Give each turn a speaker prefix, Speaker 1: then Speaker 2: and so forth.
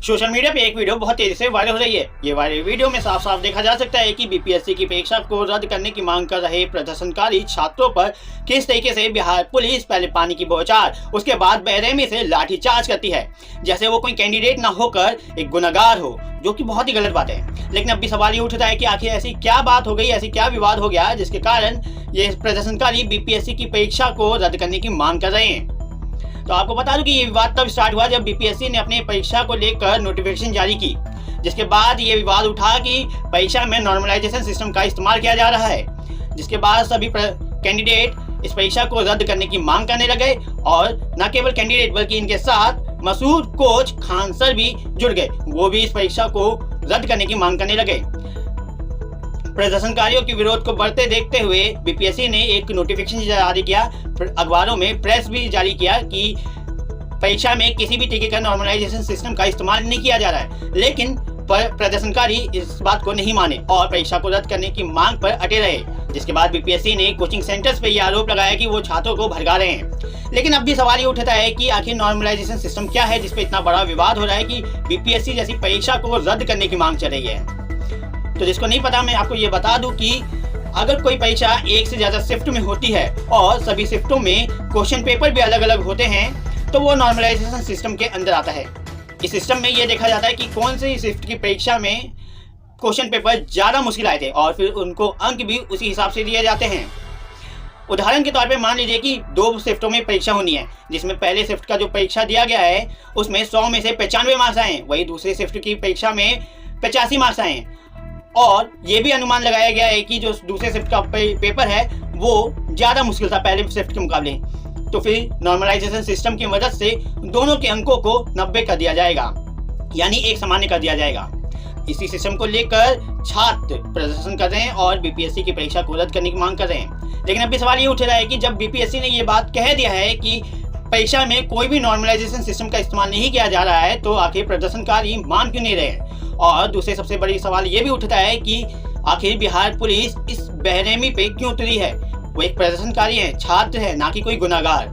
Speaker 1: Social media पे एक video बहुत तेजी से वायरल हो रही है। ये वायरल वीडियो में साफ साफ देखा जा सकता है कि बीपीएससी की परीक्षा को रद्द करने की मांग कर रहे प्रदर्शनकारी छात्रों पर किस तरीके से बिहार पुलिस पहले पानी की बौछार, उसके बाद बेरहमी से लाठीचार्ज करती है, जैसे वो कोई कैंडिडेट ना होकर एक गुनहगार हो, जो कि बहुत ही गलत बात है। लेकिन अब भी सवाल ये उठता है कि आखिर ऐसी क्या बात हो गई, ऐसी क्या विवाद हो गया जिसके कारण ये प्रदर्शनकारी बीपीएससी की परीक्षा को रद्द करने की मांग कर रहे हैं। तो आपको बता दूं कि ये विवाद तब स्टार्ट हुआ जब बीपीएससी ने अपनी परीक्षा को लेकर नोटिफिकेशन जारी की, जिसके बाद ये विवाद उठा कि परीक्षा में नॉर्मलाइजेशन सिस्टम का इस्तेमाल किया जा रहा है, जिसके बाद सभी कैंडिडेट इस परीक्षा को रद्द करने की मांग करने लगे। और न केवल कैंडिडेट बल्कि इनके साथ मशहूर कोच खान सर भी जुड़ गए, वो भी इस परीक्षा को रद्द करने की मांग करने लगे। प्रदर्शनकारियों के विरोध को बढ़ते देखते हुए बीपीएससी ने एक नोटिफिकेशन जारी किया, अखबारों में प्रेस भी जारी किया कि परीक्षा में किसी भी तरीके का नॉर्मलाइजेशन सिस्टम का इस्तेमाल नहीं किया जा रहा है। लेकिन प्रदर्शनकारी इस बात को नहीं माने और परीक्षा को रद्द करने की मांग पर अटे रहे, जिसके बाद बीपीएससी ने कोचिंग सेंटर्स पर यह आरोप लगाया कि वो छात्रों को भड़का रहे हैं। लेकिन अब भी सवाल ये उठता है कि आखिर नॉर्मलाइजेशन सिस्टम क्या है, जिसपे इतना बड़ा विवाद हो रहा है कि बीपीएससी जैसी परीक्षा को रद्द करने की मांग चल रही है। तो जिसको नहीं पता, मैं आपको ये बता दूं कि अगर कोई परीक्षा एक से ज्यादा शिफ्ट में होती है और सभी शिफ्टों में क्वेश्चन पेपर भी अलग अलग होते हैं, तो वो नॉर्मलाइजेशन सिस्टम के अंदर आता है। इस सिस्टम में ये देखा जाता है कि कौन सी शिफ्ट की परीक्षा में क्वेश्चन पेपर ज्यादा मुश्किल आए थे और फिर उनको अंक भी उसी हिसाब से दिए जाते हैं। उदाहरण के तौर पे मान लीजिए कि 2 शिफ्टों में परीक्षा होनी है, जिसमें पहले शिफ्ट का जो परीक्षा दिया गया है उसमें 100 में से 95 मार्क्स आए, वही दूसरे शिफ्ट की परीक्षा में 85 मार्क्स आए। और ये भी अनुमान लगाया गया है कि जो दूसरे शिफ्ट का पेपर है वो ज़्यादा मुश्किल था पहले शिफ्ट के मुकाबले। तो फिर नॉर्मलाइजेशन सिस्टम की मदद से दोनों के अंकों को 90 कर दिया जाएगा, यानी एक सामान्य कर दिया जाएगा। इसी सिस्टम को लेकर छात्र प्रदर्शन कर रहे हैं और बीपीएससी की परीक्षा को रद्द करने की मांग कर रहे हैं। लेकिन अभी सवाल ये उठ रहा है कि जब बीपीएससी ने ये बात कह दिया है कि परीक्षा में कोई भी नॉर्मलाइजेशन सिस्टम का इस्तेमाल नहीं किया जा रहा है, तो आखिर प्रदर्शनकारी मान क्यों नहीं रहे। और दूसरे सबसे बड़ी सवाल ये भी उठता है कि आखिर बिहार पुलिस इस बेरहमी पे क्यों उतरी है। वो एक प्रदर्शनकारी है, छात्र है, ना कि कोई गुनहगार।